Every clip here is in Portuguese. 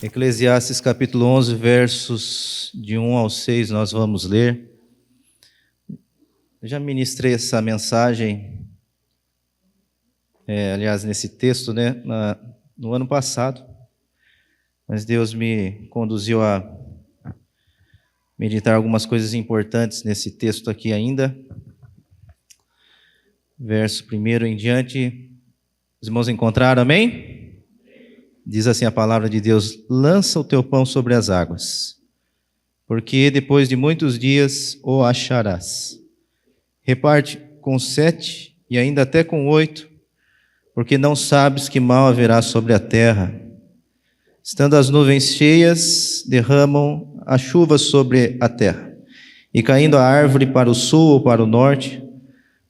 Eclesiastes capítulo 11, versos de 1 ao 6, nós vamos ler. Eu já ministrei essa mensagem, aliás, nesse texto, no ano passado, mas Deus me conduziu a meditar algumas coisas importantes nesse texto aqui ainda. Verso 1 em diante, os irmãos encontraram, amém? Diz assim a palavra de Deus: lança o teu pão sobre as águas, porque depois de muitos dias o acharás. Reparte com 7 e ainda até com 8, porque não sabes que mal haverá sobre a terra. Estando as nuvens cheias, derramam a chuva sobre a terra, e caindo a árvore para o sul ou para o norte,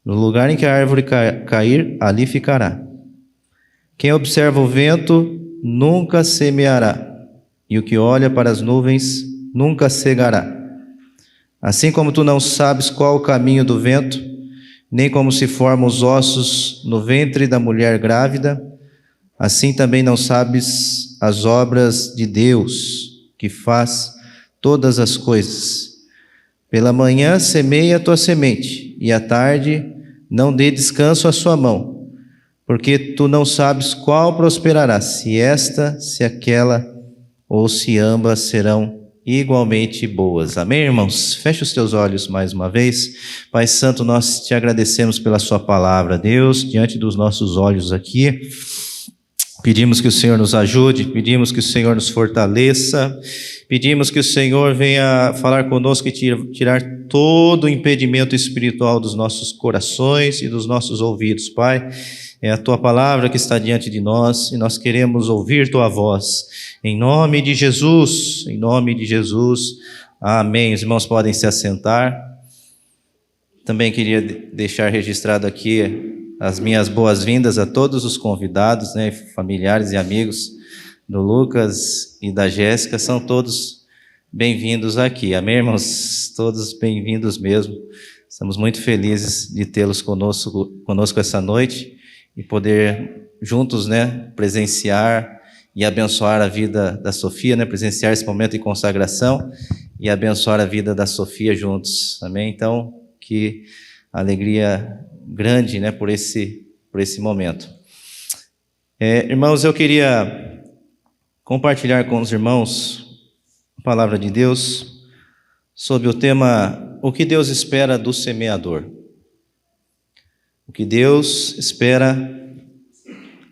no lugar em que a árvore cair, ali ficará. Quem observa o vento nunca semeará, e o que olha para as nuvens nunca cegará. Assim como tu não sabes qual o caminho do vento, nem como se formam os ossos no ventre da mulher grávida, assim também não sabes as obras de Deus, que faz todas as coisas. Pela manhã semeia a tua semente, e à tarde não dê descanso à sua mão, porque tu não sabes qual prosperará, se esta, se aquela, ou se ambas serão igualmente boas. Amém, irmãos? Feche os teus olhos mais uma vez. Pai Santo, nós te agradecemos pela sua palavra, Deus, diante dos nossos olhos aqui. Pedimos que o Senhor nos ajude, pedimos que o Senhor nos fortaleça, pedimos que o Senhor venha falar conosco e tirar todo o impedimento espiritual dos nossos corações e dos nossos ouvidos, Pai. É a Tua palavra que está diante de nós e nós queremos ouvir Tua voz. Em nome de Jesus, em nome de Jesus. Amém. Os irmãos podem se assentar. Também queria deixar registrado aqui as minhas boas-vindas a todos os convidados, familiares e amigos do Lucas e da Jéssica. São todos bem-vindos aqui. Amém, irmãos? Todos bem-vindos mesmo. Estamos muito felizes de tê-los conosco essa noite e poder juntos, presenciar e abençoar a vida da Sofia, presenciar esse momento de consagração e abençoar a vida da Sofia juntos. Amém? Então, que alegria grande, por esse momento. Irmãos, eu queria compartilhar com os irmãos a palavra de Deus sobre o tema: o que Deus espera do semeador. O que Deus espera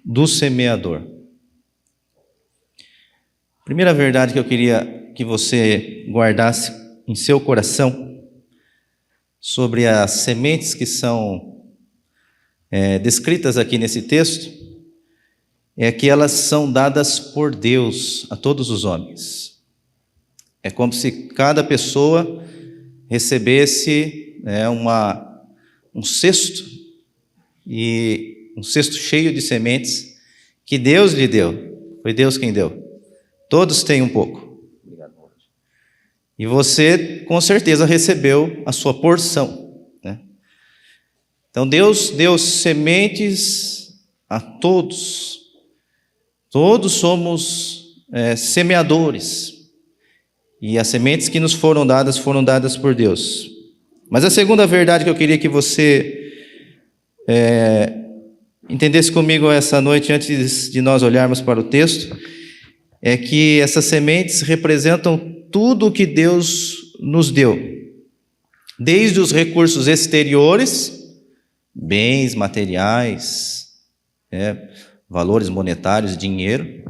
do semeador. Primeira verdade que eu queria que você guardasse em seu coração sobre as sementes que são descritas aqui nesse texto é que elas são dadas por Deus a todos os homens. É como se cada pessoa recebesse um cesto, e um cesto cheio de sementes que Deus lhe deu. Foi Deus quem deu. Todos têm um pouco. E você, com certeza, recebeu a sua porção. Então, Deus deu sementes a todos. Todos somos semeadores. E as sementes que nos foram dadas por Deus. Mas a segunda verdade que eu queria que você entendesse comigo essa noite, antes de nós olharmos para o texto, é que essas sementes representam tudo o que Deus nos deu, desde os recursos exteriores, bens materiais, valores monetários, dinheiro,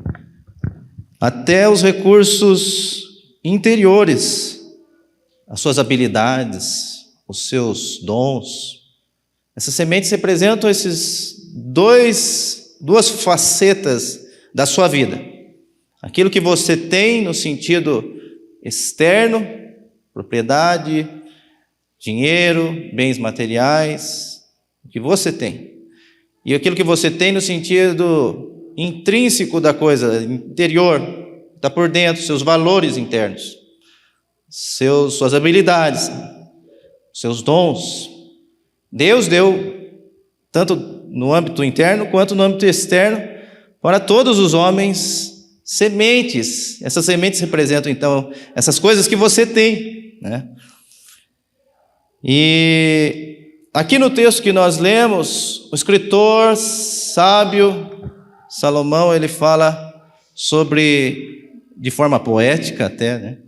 até os recursos interiores, as suas habilidades, os seus dons. Essas sementes representam essas duas facetas da sua vida. Aquilo que você tem no sentido externo, propriedade, dinheiro, bens materiais, o que você tem. E aquilo que você tem no sentido intrínseco da coisa, interior, está por dentro, seus valores internos, suas habilidades, seus dons. Deus deu, tanto no âmbito interno quanto no âmbito externo, para todos os homens sementes. Essas sementes representam, então, essas coisas que você tem, né? E aqui no texto que nós lemos, o escritor sábio Salomão, ele fala sobre, de forma poética até, né?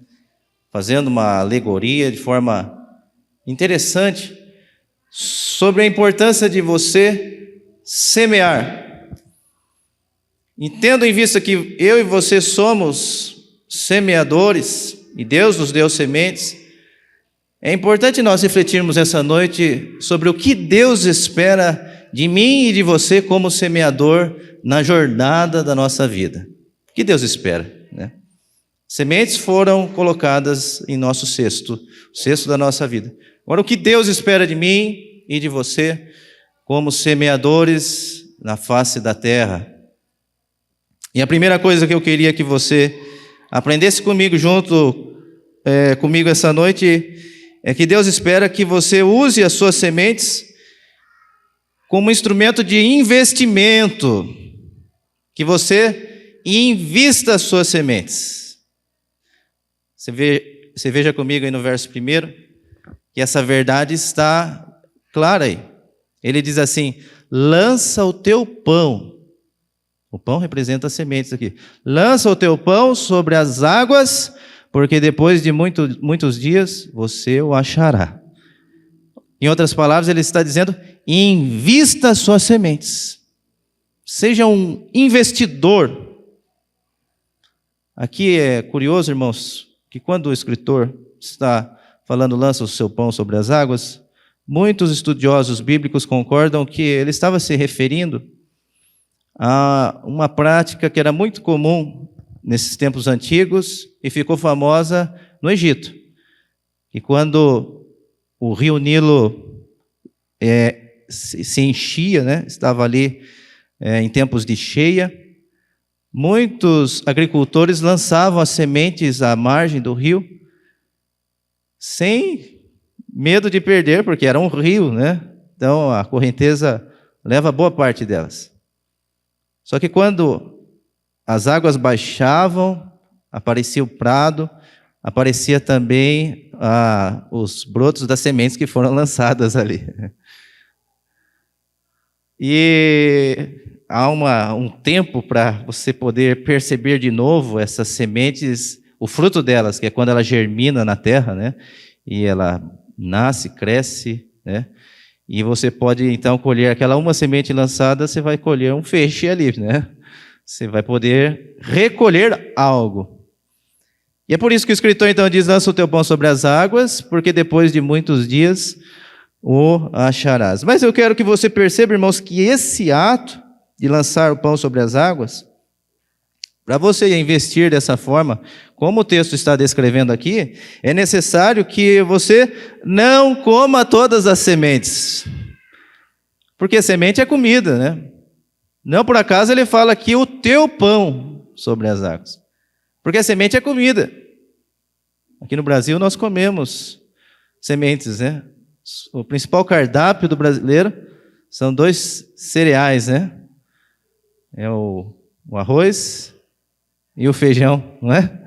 Fazendo uma alegoria de forma interessante, sobre a importância de você semear. E tendo em vista que eu e você somos semeadores, e Deus nos deu sementes, é importante nós refletirmos essa noite sobre o que Deus espera de mim e de você como semeador na jornada da nossa vida. O que Deus espera, né? Sementes foram colocadas em nosso cesto, o cesto da nossa vida. Agora, o que Deus espera de mim e de você como semeadores na face da terra? E a primeira coisa que eu queria que você aprendesse comigo, comigo essa noite, é que Deus espera que você use as suas sementes como instrumento de investimento, que você invista as suas sementes. Você veja comigo aí no verso 1, que essa verdade está clara aí. Ele diz assim: lança o teu pão. O pão representa as sementes aqui. Lança o teu pão sobre as águas, porque depois de muitos dias você o achará. Em outras palavras, ele está dizendo: invista as suas sementes. Seja um investidor. Aqui é curioso, irmãos, que quando o escritor está falando lança o seu pão sobre as águas, muitos estudiosos bíblicos concordam que ele estava se referindo a uma prática que era muito comum nesses tempos antigos e ficou famosa no Egito. E quando o rio Nilo se enchia, né, estava ali em tempos de cheia, muitos agricultores lançavam as sementes à margem do rio, sem medo de perder, porque era um rio, né? Então a correnteza leva boa parte delas. Só que quando as águas baixavam, aparecia o prado, aparecia também os brotos das sementes que foram lançadas ali. E há um tempo para você poder perceber de novo essas sementes, o fruto delas, que é quando ela germina na terra, né? E ela nasce, cresce, né? E você pode então colher aquela uma semente lançada, você vai colher um feixe ali, né? Você vai poder recolher algo. E é por isso que o escritor então diz: lança o teu pão sobre as águas, porque depois de muitos dias o acharás. Mas eu quero que você perceba, irmãos, que esse ato de lançar o pão sobre as águas, para você investir dessa forma, como o texto está descrevendo aqui, é necessário que você não coma todas as sementes. Porque semente é comida, né? Não por acaso ele fala aqui o teu pão sobre as águas. Porque a semente é comida. Aqui no Brasil nós comemos sementes, né? O principal cardápio do brasileiro são 2 cereais, né? É o arroz e o feijão, não é?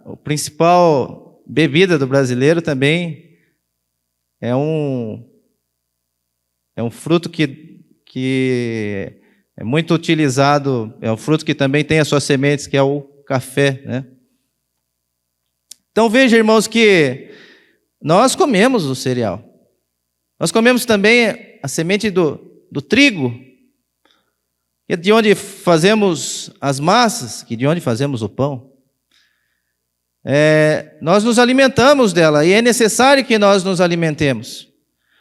O principal bebida do brasileiro também é um fruto que é muito utilizado, é um fruto que também tem as suas sementes, que é o café, né? Então veja, irmãos, que nós comemos o cereal. Nós comemos também a semente do trigo, que é de onde fazemos as massas, que é de onde fazemos o pão. Nós nos alimentamos dela, e é necessário que nós nos alimentemos.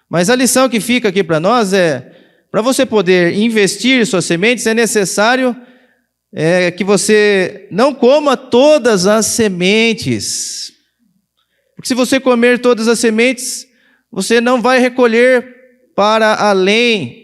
Mas a lição que fica aqui para nós é: para você poder investir suas sementes, é necessário que você não coma todas as sementes. Porque se você comer todas as sementes, você não vai recolher para além.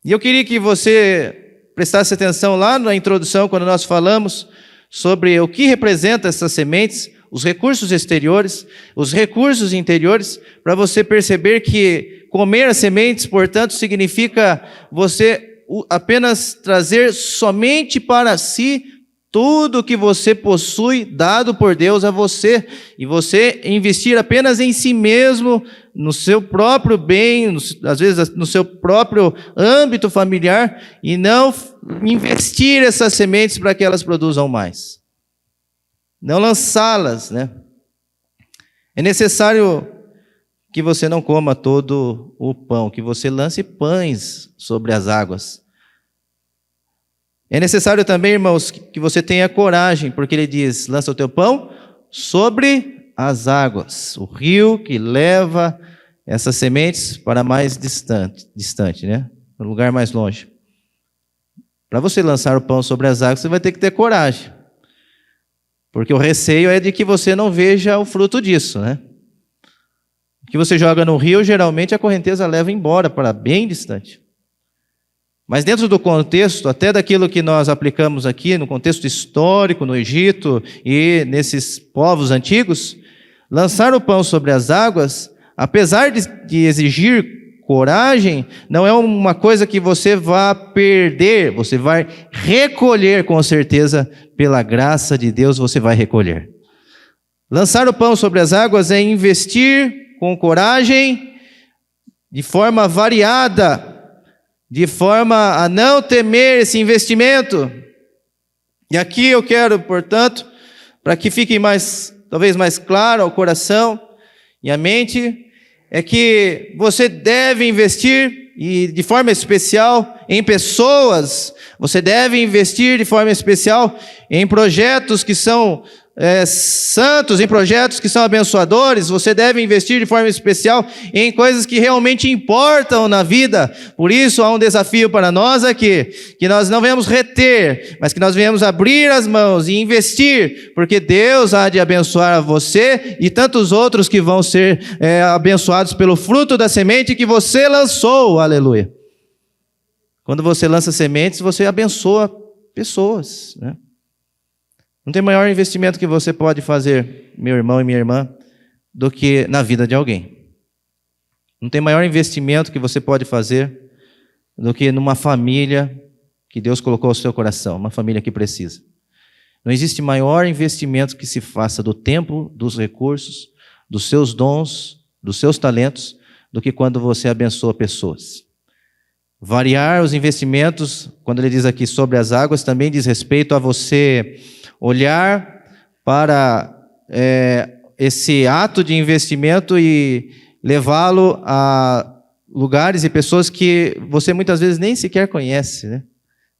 E eu queria que você prestasse atenção lá na introdução, quando nós falamos sobre o que representa essas sementes, os recursos exteriores, os recursos interiores, para você perceber que comer as sementes, portanto, significa você apenas trazer somente para si tudo que você possui, dado por Deus a você, e você investir apenas em si mesmo, no seu próprio bem, às vezes no seu próprio âmbito familiar, e não investir essas sementes para que elas produzam mais. Não lançá-las, né? É necessário que você não coma todo o pão, que você lance pães sobre as águas. É necessário também, irmãos, que você tenha coragem, porque ele diz, lança o teu pão sobre as águas, o rio que leva essas sementes para mais distante, né? Para um lugar mais longe. Para você lançar o pão sobre as águas, você vai ter que ter coragem, porque o receio é de que você não veja o fruto disso, né? O que você joga no rio, geralmente a correnteza leva embora para bem distante. Mas dentro do contexto, até daquilo que nós aplicamos aqui, no contexto histórico, no Egito e nesses povos antigos, lançar o pão sobre as águas, apesar de exigir coragem, não é uma coisa que você vá perder, você vai recolher com certeza, pela graça de Deus você vai recolher. Lançar o pão sobre as águas é investir com coragem, de forma variada, de forma a não temer esse investimento. E aqui eu quero, portanto, para que fique talvez mais claro ao coração e à mente, é que você deve investir, e de forma especial, em pessoas. Você deve investir de forma especial em projetos que são santos, em projetos que são abençoadores. Você deve investir de forma especial em coisas que realmente importam na vida. Por isso há um desafio para nós aqui, que nós não venhamos reter, mas que nós venhamos abrir as mãos e investir, porque Deus há de abençoar você e tantos outros que vão ser abençoados pelo fruto da semente que você lançou. Aleluia. Quando você lança sementes, você abençoa pessoas, né? Não tem maior investimento que você pode fazer, meu irmão e minha irmã, do que na vida de alguém. Não tem maior investimento que você pode fazer do que numa família que Deus colocou ao seu coração, uma família que precisa. Não existe maior investimento que se faça do tempo, dos recursos, dos seus dons, dos seus talentos, do que quando você abençoa pessoas. Variar os investimentos, quando ele diz aqui sobre as águas, também diz respeito a você olhar para esse ato de investimento e levá-lo a lugares e pessoas que você muitas vezes nem sequer conhece, né?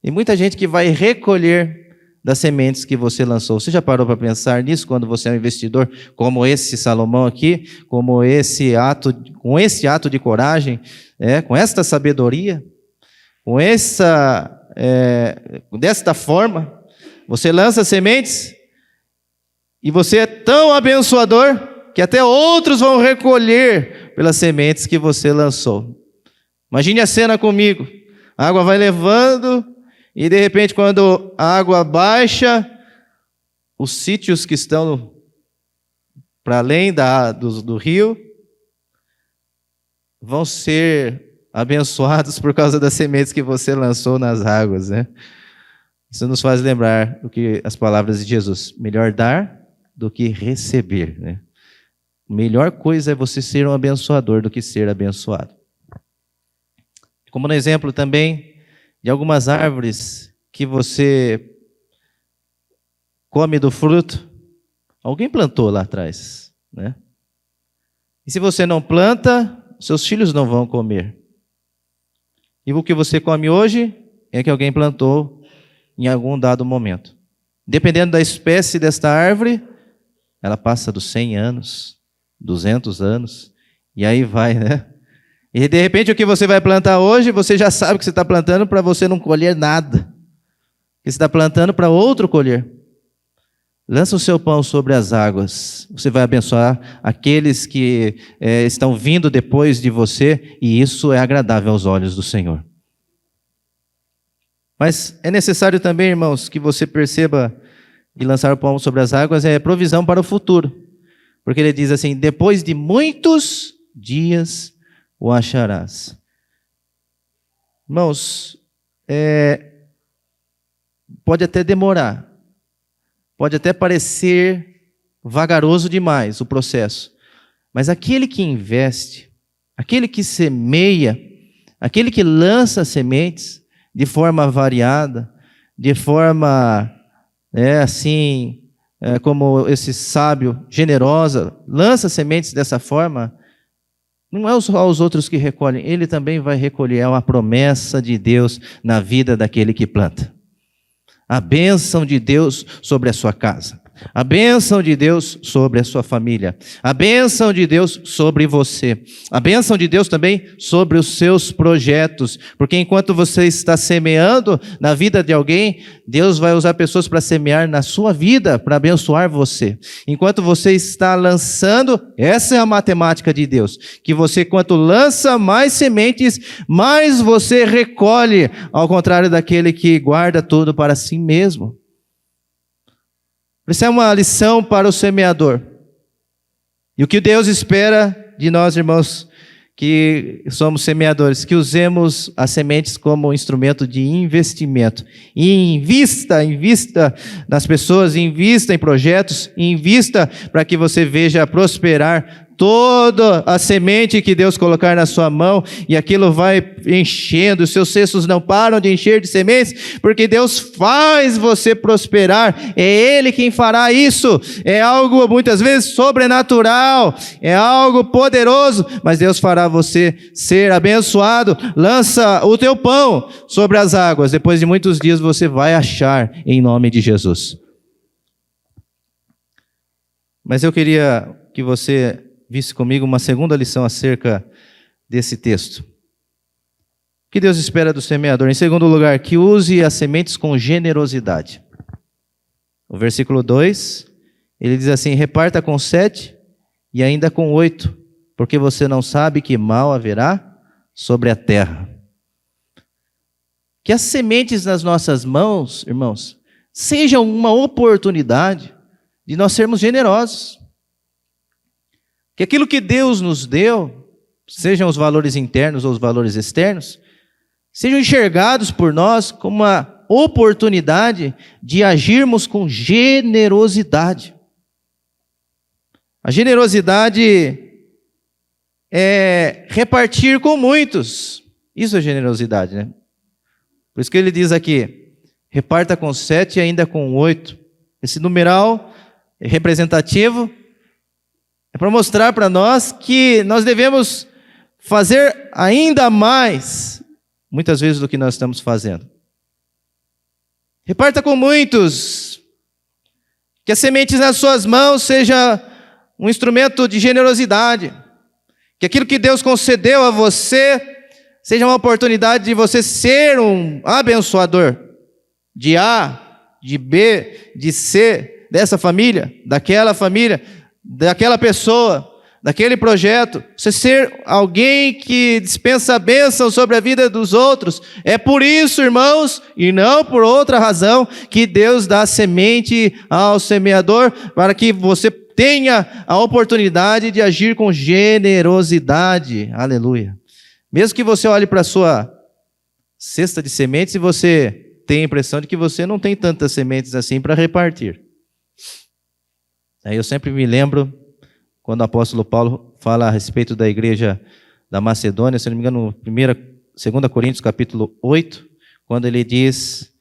E muita gente que vai recolher das sementes que você lançou. Você já parou para pensar nisso quando você é um investidor como esse Salomão aqui, com esse ato de coragem, com esta sabedoria, desta forma? Você lança sementes e você é tão abençoador que até outros vão recolher pelas sementes que você lançou. Imagine a cena comigo. A água vai levando e de repente quando a água baixa, os sítios que estão para além do rio vão ser abençoados por causa das sementes que você lançou nas águas, né? Isso nos faz lembrar o que as palavras de Jesus: melhor dar do que receber, né? A melhor coisa é você ser um abençoador do que ser abençoado. Como no exemplo também de algumas árvores que você come do fruto, alguém plantou lá atrás, né? E se você não planta, seus filhos não vão comer. E o que você come hoje é que alguém plantou em algum dado momento. Dependendo da espécie desta árvore, ela passa dos 100 anos, 200 anos, e aí vai, né? E de repente o que você vai plantar hoje, você já sabe que você está plantando para você não colher nada. Que você está plantando para outro colher. Lança o seu pão sobre as águas. Você vai abençoar aqueles que estão vindo depois de você, e isso é agradável aos olhos do Senhor. Mas é necessário também, irmãos, que você perceba que lançar o pão sobre as águas é provisão para o futuro. Porque ele diz assim: depois de muitos dias o acharás. Irmãos, pode até demorar, pode até parecer vagaroso demais o processo, mas aquele que investe, aquele que semeia, aquele que lança sementes de forma variada, de forma como esse sábio, generosa, lança sementes dessa forma, não é só os outros que recolhem, ele também vai recolher. É uma promessa de Deus na vida daquele que planta. A bênção de Deus sobre a sua casa. A bênção de Deus sobre a sua família. A bênção de Deus sobre você. A bênção de Deus também sobre os seus projetos. Porque enquanto você está semeando na vida de alguém, Deus vai usar pessoas para semear na sua vida, para abençoar você. Enquanto você está lançando, essa é a matemática de Deus. Que você, quanto lança mais sementes, mais você recolhe. Ao contrário daquele que guarda tudo para si mesmo. Isso é uma lição para o semeador. E o que Deus espera de nós, irmãos, que somos semeadores, que usemos as sementes como instrumento de investimento. E invista nas pessoas, invista em projetos, invista para que você veja prosperar toda a semente que Deus colocar na sua mão, e aquilo vai enchendo, os seus cestos não param de encher de sementes, porque Deus faz você prosperar, é Ele quem fará isso, é algo muitas vezes sobrenatural, é algo poderoso, mas Deus fará você ser abençoado. Lança o teu pão sobre as águas, depois de muitos dias você vai achar, em nome de Jesus. Mas eu queria que você visse comigo uma segunda lição acerca desse texto. O que Deus espera do semeador? Em segundo lugar, que use as sementes com generosidade. O versículo 2, ele diz assim: reparta com 7 e ainda com 8, porque você não sabe que mal haverá sobre a terra. Que as sementes nas nossas mãos, irmãos, sejam uma oportunidade de nós sermos generosos. Que aquilo que Deus nos deu, sejam os valores internos ou os valores externos, sejam enxergados por nós como uma oportunidade de agirmos com generosidade. A generosidade é repartir com muitos. Isso é generosidade, né? Por isso que ele diz aqui, reparta com 7 e ainda com 8. Esse numeral é representativo, é para mostrar para nós que nós devemos fazer ainda mais, muitas vezes, do que nós estamos fazendo. Reparta com muitos. Que as sementes nas suas mãos seja um instrumento de generosidade. Que aquilo que Deus concedeu a você seja uma oportunidade de você ser um abençoador. De A, de B, de C, dessa família, daquela pessoa, daquele projeto, você ser alguém que dispensa a bênção sobre a vida dos outros. É por isso, irmãos, e não por outra razão, que Deus dá semente ao semeador, para que você tenha a oportunidade de agir com generosidade. Aleluia. Mesmo que você olhe para a sua cesta de sementes e você tenha a impressão de que você não tem tantas sementes assim para repartir. Aí eu sempre me lembro quando o apóstolo Paulo fala a respeito da igreja da Macedônia, se não me engano, 2 Coríntios capítulo 8, quando ele diz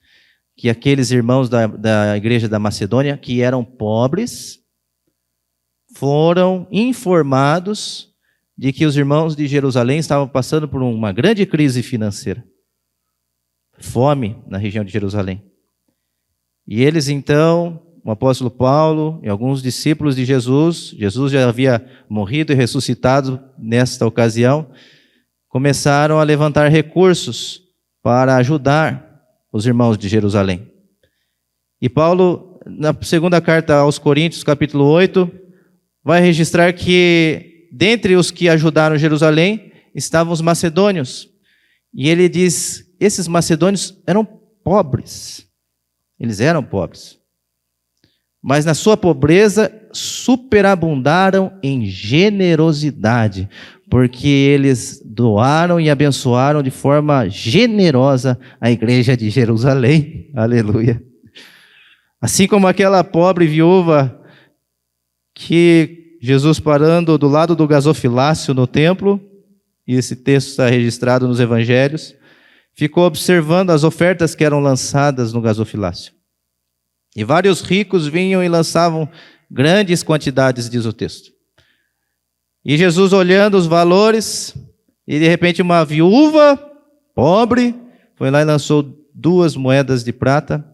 que aqueles irmãos da igreja da Macedônia, que eram pobres, foram informados de que os irmãos de Jerusalém estavam passando por uma grande crise financeira. Fome na região de Jerusalém. E eles então, o apóstolo Paulo e alguns discípulos de Jesus já havia morrido e ressuscitado nesta ocasião, começaram a levantar recursos para ajudar os irmãos de Jerusalém. E Paulo, na segunda carta aos Coríntios, capítulo 8, vai registrar que dentre os que ajudaram Jerusalém estavam os macedônios. E ele diz, esses macedônios eram pobres. Eles eram pobres. mas na sua pobreza superabundaram em generosidade, porque eles doaram e abençoaram de forma generosa a igreja de Jerusalém. Aleluia. Assim como aquela pobre viúva que Jesus, parando do lado do gasofilácio no templo, e esse texto está registrado nos evangelhos, ficou observando as ofertas que eram lançadas no gasofilácio. E vários ricos vinham e lançavam grandes quantidades, diz o texto. E Jesus, olhando os valores, e de repente uma viúva pobre foi lá e lançou 2 moedas de prata.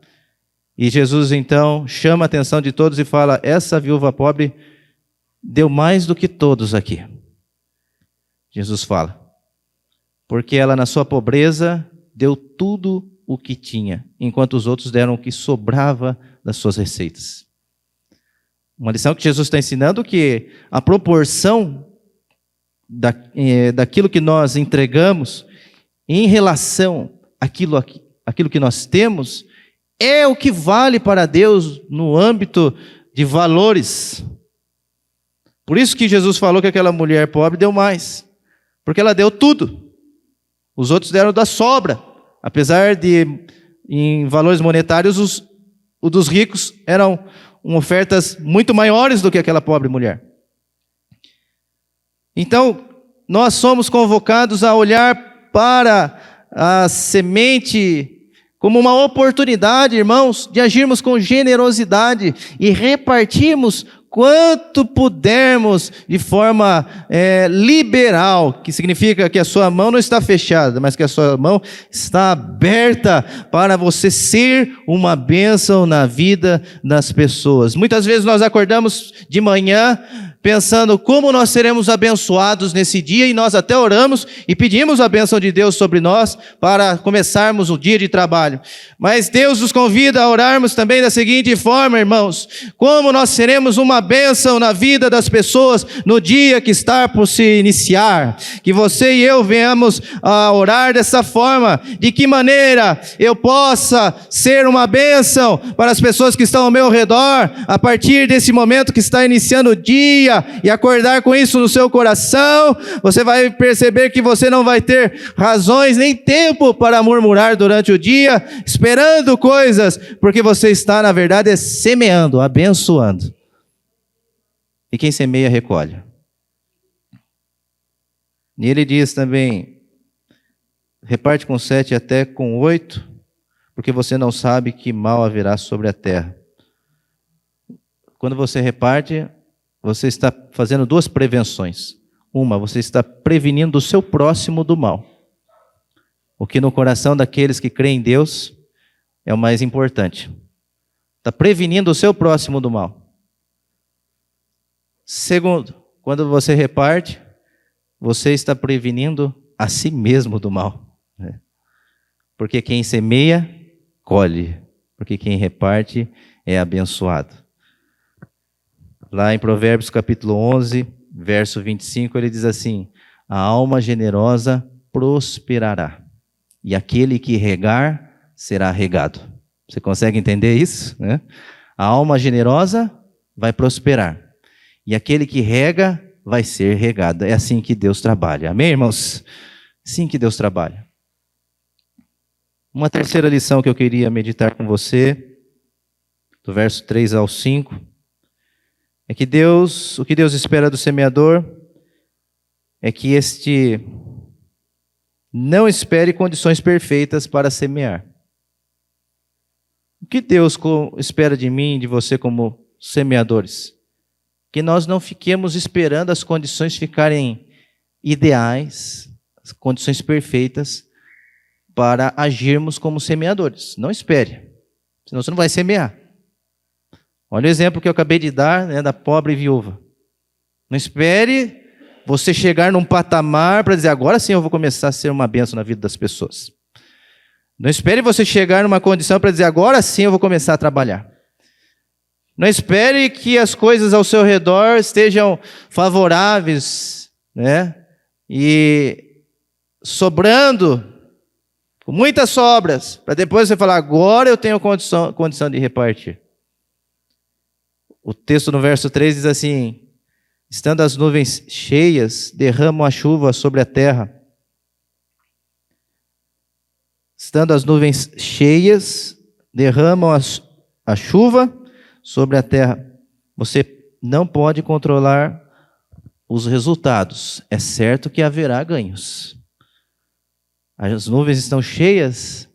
E Jesus então chama a atenção de todos e fala: essa viúva pobre deu mais do que todos aqui. Jesus fala, porque ela na sua pobreza deu tudo o que tinha, enquanto os outros deram o que sobrava das suas receitas. Uma lição que Jesus está ensinando, que a proporção daquilo que nós entregamos em relação àquilo que nós temos é o que vale para Deus no âmbito de valores. Por isso que Jesus falou que aquela mulher pobre deu mais, porque ela deu tudo. Os outros deram da sobra, apesar de, em valores monetários, os dos ricos eram ofertas muito maiores do que aquela pobre mulher. Então, nós somos convocados a olhar para a semente como uma oportunidade, irmãos, de agirmos com generosidade e repartirmos quanto pudermos de forma liberal, que significa que a sua mão não está fechada, mas que a sua mão está aberta para você ser uma bênção na vida das pessoas. Muitas vezes nós acordamos de manhã pensando como nós seremos abençoados nesse dia, e nós até oramos e pedimos a bênção de Deus sobre nós para começarmos o dia de trabalho. Mas Deus nos convida a orarmos também da seguinte forma, irmãos: como nós seremos uma bênção na vida das pessoas no dia que está por se iniciar. Que você e eu venhamos a orar dessa forma: de que maneira eu possa ser uma bênção para as pessoas que estão ao meu redor, a partir desse momento que está iniciando o dia, e acordar com isso no seu coração. Você vai perceber que você não vai ter razões nem tempo para murmurar durante o dia, esperando coisas, porque você está, na verdade, semeando, abençoando. E quem semeia, recolhe. E ele diz também: reparte com 7 até com 8, porque você não sabe que mal haverá sobre a terra. Quando você reparte, você está fazendo 2 prevenções. Uma, você está prevenindo o seu próximo do mal. O que no coração daqueles que creem em Deus é o mais importante. Está prevenindo o seu próximo do mal. Segundo, quando você reparte, você está prevenindo a si mesmo do mal. Porque quem semeia, colhe. Porque quem reparte é abençoado. Lá em Provérbios capítulo 11, verso 25, ele diz assim: a alma generosa prosperará, e aquele que regar será regado. Você consegue entender isso, né? A alma generosa vai prosperar, e aquele que rega vai ser regado. É assim que Deus trabalha. Amém, irmãos? Assim que Deus trabalha. Uma terceira lição que eu queria meditar com você, do verso 3 ao 5, é que o que Deus espera do semeador é que este não espere condições perfeitas para semear. O que Deus espera de mim e de você como semeadores? Que nós não fiquemos esperando as condições ficarem ideais, as condições perfeitas para agirmos como semeadores. Não espere, senão você não vai semear. Olha o exemplo que eu acabei de dar, né, da pobre viúva. Não espere você chegar num patamar para dizer: agora sim eu vou começar a ser uma bênção na vida das pessoas. Não espere você chegar numa condição para dizer: agora sim eu vou começar a trabalhar. Não espere que as coisas ao seu redor estejam favoráveis, né, e sobrando, com muitas sobras, para depois você falar: agora eu tenho condição de repartir. O texto no verso 3 diz assim: estando as nuvens cheias, derramam a chuva sobre a terra. Estando as nuvens cheias, derramam a chuva sobre a terra. Você não pode controlar os resultados. É certo que haverá ganhos. As nuvens estão cheias,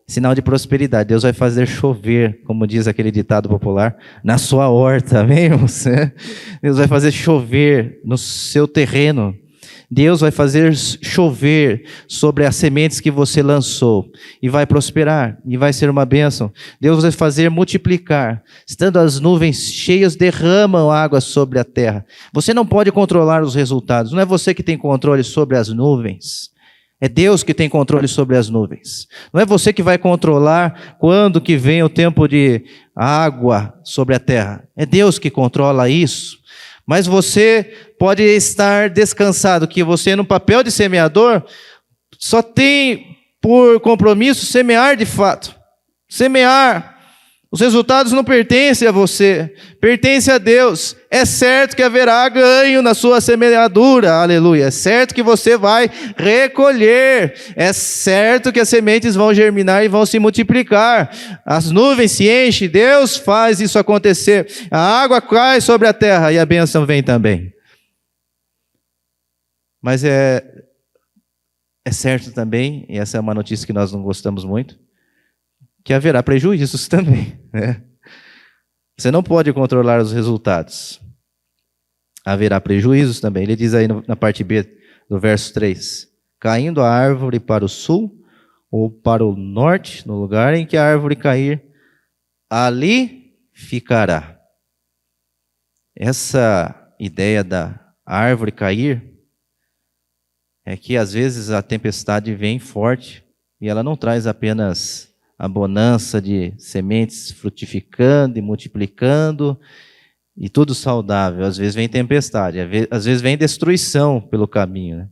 sinal de prosperidade. Deus vai fazer chover, como diz aquele ditado popular, na sua horta, amém, irmãos? Deus vai fazer chover no seu terreno. Deus vai fazer chover sobre as sementes que você lançou, e vai prosperar, e vai ser uma bênção. Deus vai fazer multiplicar. Estando as nuvens cheias, derramam água sobre a terra. Você não pode controlar os resultados. Não é você que tem controle sobre as nuvens. É Deus que tem controle sobre as nuvens. Não é você que vai controlar quando que vem o tempo de água sobre a terra. É Deus que controla isso. Mas você pode estar descansado que você, no papel de semeador, só tem por compromisso semear de fato. Semear. Os resultados não pertencem a você, pertencem a Deus. É certo que haverá ganho na sua semeadura, aleluia. É certo que você vai recolher. É certo que as sementes vão germinar e vão se multiplicar. As nuvens se enchem, Deus faz isso acontecer. A água cai sobre a terra e a bênção vem também. Mas é certo também, e essa é uma notícia que nós não gostamos muito, que haverá prejuízos também, né? Você não pode controlar os resultados. Haverá prejuízos também. Ele diz aí na parte B do verso 3: caindo a árvore para o sul ou para o norte, no lugar em que a árvore cair, ali ficará. Essa ideia da árvore cair é que às vezes a tempestade vem forte e ela não traz apenas a bonança de sementes frutificando e multiplicando e tudo saudável. Às vezes vem tempestade, às vezes vem destruição pelo caminho, né?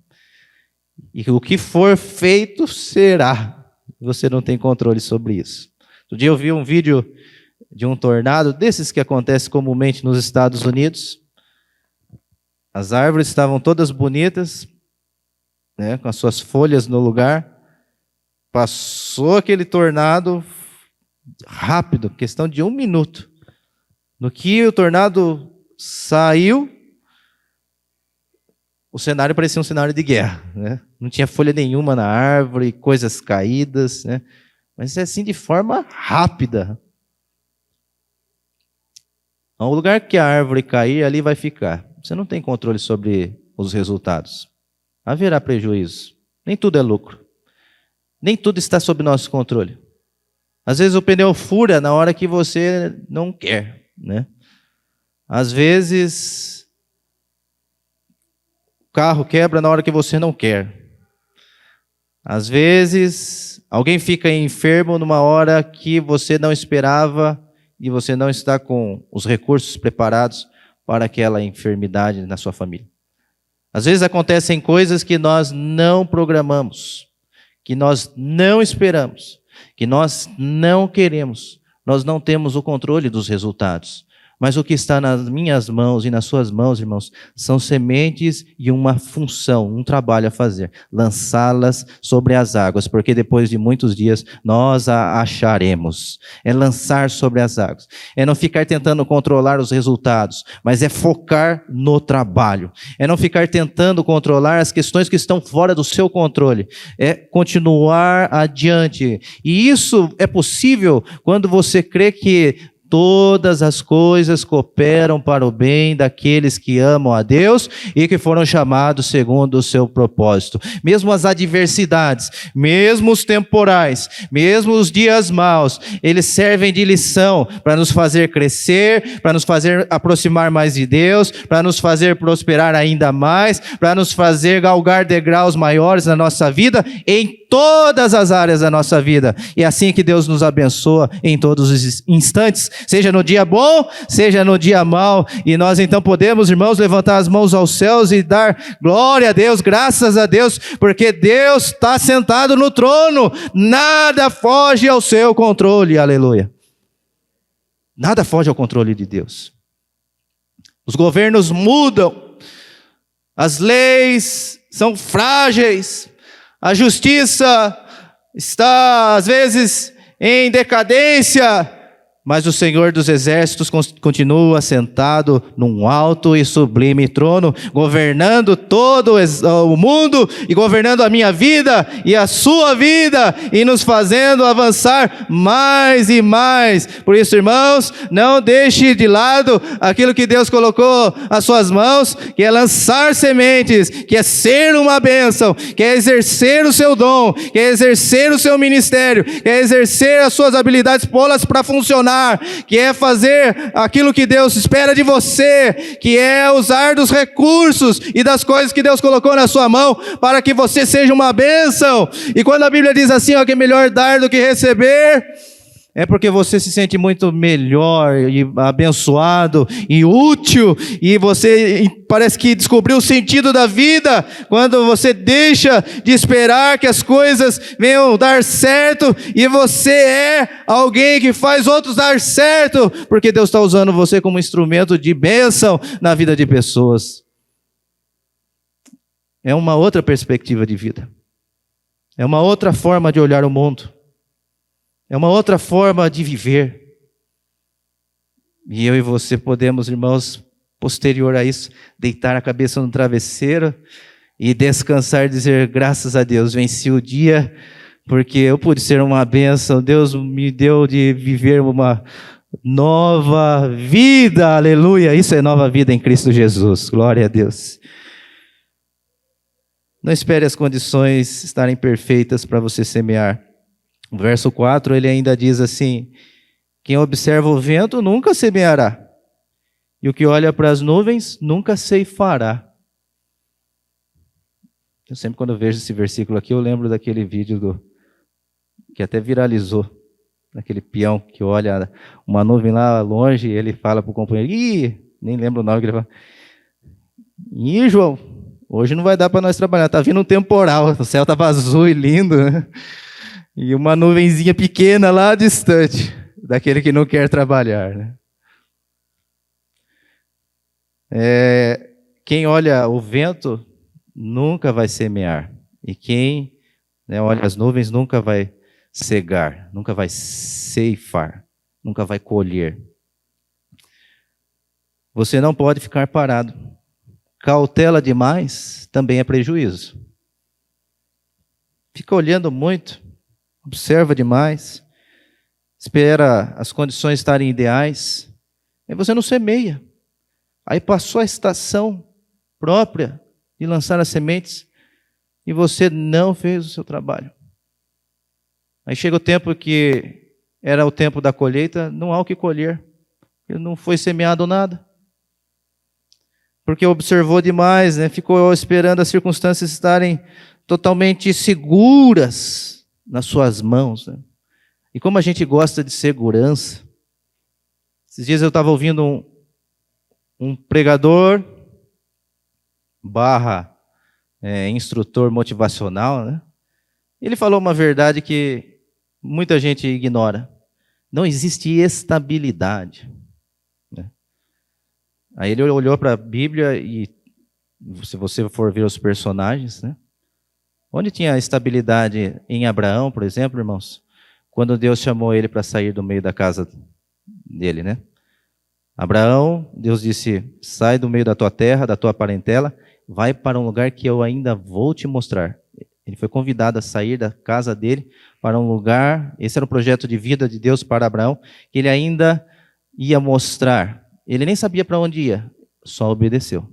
E o que for feito será. Você não tem controle sobre isso. Outro dia eu vi um vídeo de um tornado, desses que acontece comumente nos Estados Unidos. As árvores estavam todas bonitas, né, com as suas folhas no lugar. Passou aquele tornado rápido, questão de 1 minuto. No que o tornado saiu, o cenário parecia um cenário de guerra, né? Não tinha folha nenhuma na árvore, coisas caídas, né? Mas é assim de forma rápida. O lugar que a árvore cair, ali vai ficar. Você não tem controle sobre os resultados. Haverá prejuízo. Nem tudo é lucro. Nem tudo está sob nosso controle. Às vezes o pneu fura na hora que você não quer, né? Às vezes o carro quebra na hora que você não quer. Às vezes alguém fica enfermo numa hora que você não esperava e você não está com os recursos preparados para aquela enfermidade na sua família. Às vezes acontecem coisas que nós não programamos, que nós não esperamos, que nós não queremos. Nós não temos o controle dos resultados. Mas o que está nas minhas mãos e nas suas mãos, irmãos, são sementes e uma função, um trabalho a fazer. Lançá-las sobre as águas, porque depois de muitos dias nós a acharemos. É lançar sobre as águas. É não ficar tentando controlar os resultados, mas é focar no trabalho. É não ficar tentando controlar as questões que estão fora do seu controle. É continuar adiante. E isso é possível quando você crê que todas as coisas cooperam para o bem daqueles que amam a Deus e que foram chamados segundo o seu propósito. Mesmo as adversidades, mesmo os temporais, mesmo os dias maus, eles servem de lição para nos fazer crescer, para nos fazer aproximar mais de Deus, para nos fazer prosperar ainda mais, para nos fazer galgar degraus maiores na nossa vida, em todas as áreas da nossa vida. E é assim que Deus nos abençoa em todos os instantes, seja no dia bom, seja no dia mau. E nós então podemos, irmãos, levantar as mãos aos céus e dar glória a Deus, graças a Deus, porque Deus está sentado no trono, nada foge ao seu controle, aleluia. Nada foge ao controle de Deus. Os governos mudam, as leis são frágeis, a justiça está, às vezes, em decadência, mas o Senhor dos Exércitos continua sentado num alto e sublime trono, governando todo o mundo e governando a minha vida e a sua vida e nos fazendo avançar mais e mais. Por isso, irmãos, não deixe de lado aquilo que Deus colocou às suas mãos, que é lançar sementes, que é ser uma bênção, que é exercer o seu dom, que é exercer o seu ministério, que é exercer as suas habilidades, pô-las para funcionar, que é fazer aquilo que Deus espera de você, que é usar dos recursos e das coisas que Deus colocou na sua mão para que você seja uma bênção. E quando a Bíblia diz assim, ó, que é melhor dar do que receber, é porque você se sente muito melhor e abençoado e útil, e você parece que descobriu o sentido da vida quando você deixa de esperar que as coisas venham dar certo e você é alguém que faz outros dar certo, porque Deus está usando você como instrumento de bênção na vida de pessoas. É uma outra perspectiva de vida, é uma outra forma de olhar o mundo. É uma outra forma de viver. E eu e você podemos, irmãos, posterior a isso, deitar a cabeça no travesseiro e descansar e dizer, graças a Deus, venci o dia, porque eu pude ser uma bênção, Deus me deu de viver uma nova vida, aleluia, isso é nova vida em Cristo Jesus, glória a Deus. Não espere as condições estarem perfeitas para você semear. No verso 4, ele ainda diz assim, quem observa o vento nunca semeará, e o que olha para as nuvens nunca ceifará. Eu sempre quando eu vejo esse versículo aqui, eu lembro daquele vídeo que até viralizou, daquele peão que olha uma nuvem lá longe, e ele fala para o companheiro, nem lembro o nome que ele fala, João, hoje não vai dar para nós trabalhar, está vindo um temporal, o céu estava azul e lindo, né? E uma nuvenzinha pequena lá distante, daquele que não quer trabalhar, né? Quem olha o vento nunca vai semear. E quem olha as nuvens nunca vai cegar, nunca vai ceifar, nunca vai colher. Você não pode ficar parado. Cautela demais também é prejuízo. Fica olhando muito. Observa demais, espera as condições estarem ideais, aí você não semeia. Aí passou a estação própria de lançar as sementes e você não fez o seu trabalho. Aí chega o tempo que era o tempo da colheita, não há o que colher, não foi semeado nada. Porque observou demais, ficou esperando as circunstâncias estarem totalmente seguras nas suas mãos. E como a gente gosta de segurança, esses dias eu estava ouvindo um pregador instrutor motivacional, Ele falou uma verdade que muita gente ignora. Não existe estabilidade. Aí ele olhou para a Bíblia e, se você for ver os personagens, onde tinha estabilidade em Abraão, por exemplo, irmãos? Quando Deus chamou ele para sair do meio da casa dele, Abraão, Deus disse, sai do meio da tua terra, da tua parentela, vai para um lugar que eu ainda vou te mostrar. Ele foi convidado a sair da casa dele para um lugar, esse era o projeto de vida de Deus para Abraão, que ele ainda ia mostrar. Ele nem sabia para onde ia, só obedeceu.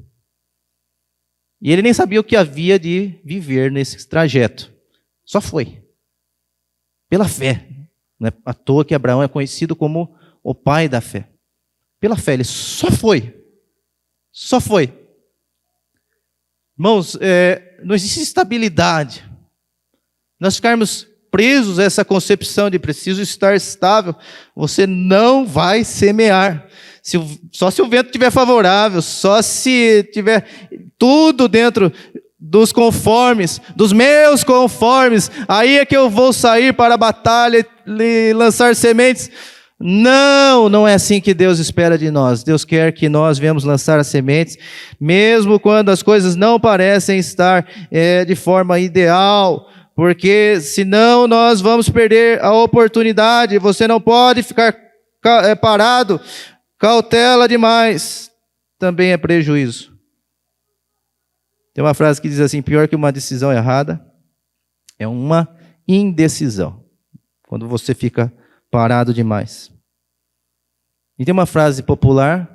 E ele nem sabia o que havia de viver nesse trajeto. Só foi. Pela fé. Não é à toa que Abraão é conhecido como o pai da fé. Pela fé, ele só foi. Só foi. Irmãos, não existe estabilidade. Nós ficarmos presos a essa concepção de preciso estar estável, você não vai semear. Só se o vento estiver favorável, só se tiver tudo dentro dos conformes, dos meus conformes, aí é que eu vou sair para a batalha e lançar sementes. Não, não é assim que Deus espera de nós. Deus quer que nós venhamos lançar as sementes, mesmo quando as coisas não parecem estar de forma ideal, porque senão nós vamos perder a oportunidade. Você não pode ficar parado. Cautela demais também é prejuízo. Tem uma frase que diz assim: pior que uma decisão errada é uma indecisão. Quando você fica parado demais. E tem uma frase popular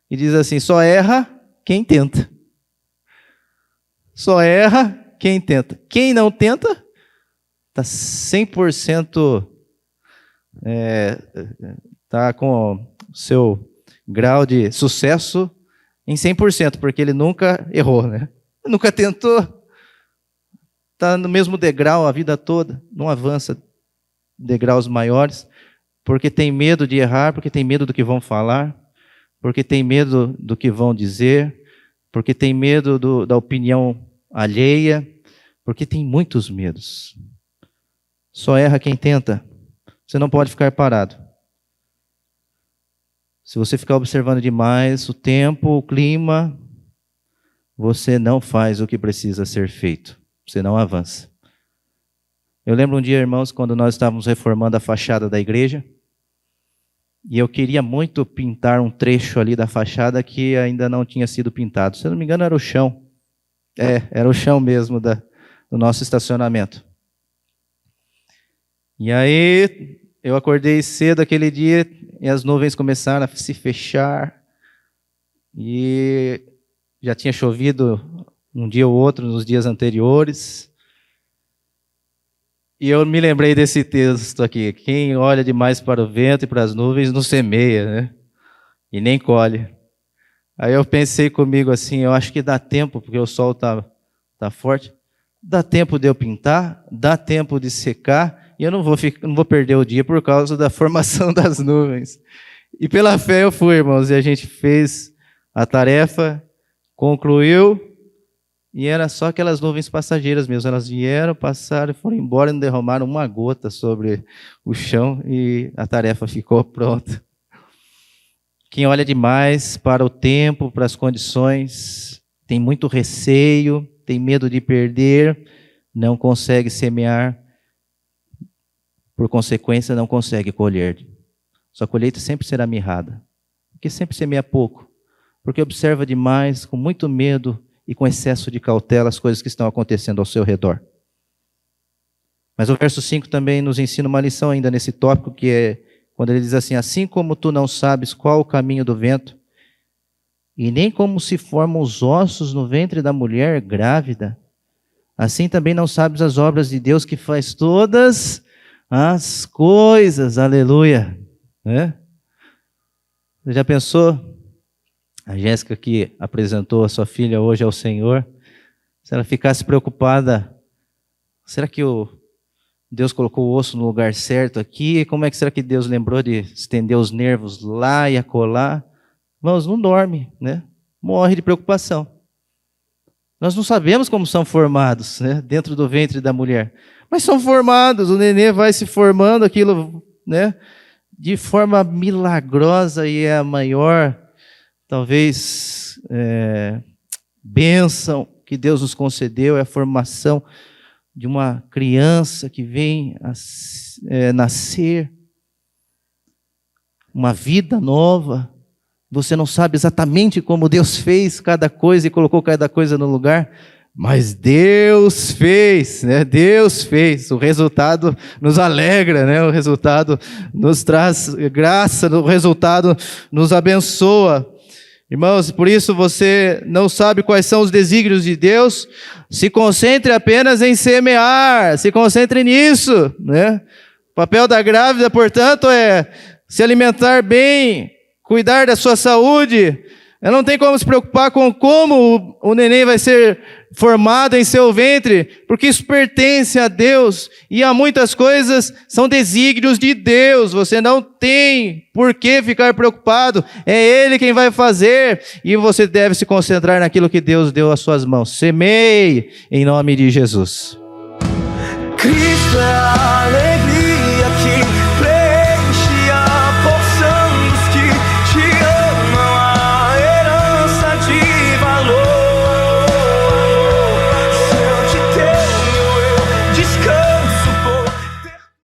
que diz assim: só erra quem tenta. Só erra quem tenta. Quem não tenta, está 100%, está com o seu grau de sucesso em 100%, porque ele nunca errou, né? Nunca tentou. Está no mesmo degrau a vida toda, não avança degraus maiores, porque tem medo de errar, porque tem medo do que vão falar, porque tem medo do que vão dizer, porque tem medo da opinião alheia, porque tem muitos medos. Só erra quem tenta. Você não pode ficar parado. Se você ficar observando demais o tempo, o clima, você não faz o que precisa ser feito. Você não avança. Eu lembro um dia, irmãos, quando nós estávamos reformando a fachada da igreja, e eu queria muito pintar um trecho ali da fachada que ainda não tinha sido pintado. Se eu não me engano, era o chão. Era o chão mesmo do nosso estacionamento. E aí, eu acordei cedo aquele dia e as nuvens começaram a se fechar. E já tinha chovido um dia ou outro nos dias anteriores. E eu me lembrei desse texto aqui: quem olha demais para o vento e para as nuvens não semeia, né? E nem colhe. Aí eu pensei comigo assim: eu acho que dá tempo, porque o sol tá forte, dá tempo de eu pintar, dá tempo de secar, e eu não vou perder o dia por causa da formação das nuvens. E pela fé eu fui, irmãos, e a gente fez a tarefa, concluiu. E era só aquelas nuvens passageiras mesmo. Elas vieram, passaram, foram embora e não derramaram uma gota sobre o chão e a tarefa ficou pronta. Quem olha demais para o tempo, para as condições, tem muito receio, tem medo de perder, não consegue semear, por consequência não consegue colher. Sua colheita sempre será mirrada, porque sempre semeia pouco, porque observa demais, com muito medo, e com excesso de cautela as coisas que estão acontecendo ao seu redor. Mas o verso 5 também nos ensina uma lição ainda nesse tópico, que é quando ele diz assim: assim como tu não sabes qual o caminho do vento, e nem como se formam os ossos no ventre da mulher grávida, assim também não sabes as obras de Deus que faz todas as coisas. Aleluia. Você já pensou? A Jéssica, que apresentou a sua filha hoje ao Senhor, se ela ficasse preocupada, será que Deus colocou o osso no lugar certo aqui? Como é que será que Deus lembrou de estender os nervos lá e acolá? Irmãos, não dorme, né? Morre de preocupação. Nós não sabemos como são formados, né, dentro do ventre da mulher, mas são formados. O nenê vai se formando, aquilo, né, de forma milagrosa, e é a maior, talvez, bênção que Deus nos concedeu, é a formação de uma criança que vem a nascer, uma vida nova. Você não sabe exatamente como Deus fez cada coisa e colocou cada coisa no lugar, mas Deus fez, né? Deus fez. O resultado nos alegra, né? O resultado nos traz graça, o resultado nos abençoa. Irmãos, por isso você não sabe quais são os desígnios de Deus, se concentre apenas em semear, se concentre nisso, né? O papel da grávida, portanto, é se alimentar bem, cuidar da sua saúde. Ela não tem como se preocupar com como o neném vai ser formado em seu ventre, porque isso pertence a Deus, e há muitas coisas são desígnios de Deus. Você não tem por que ficar preocupado, é Ele quem vai fazer, e você deve se concentrar naquilo que Deus deu às suas mãos. Semeie em nome de Jesus.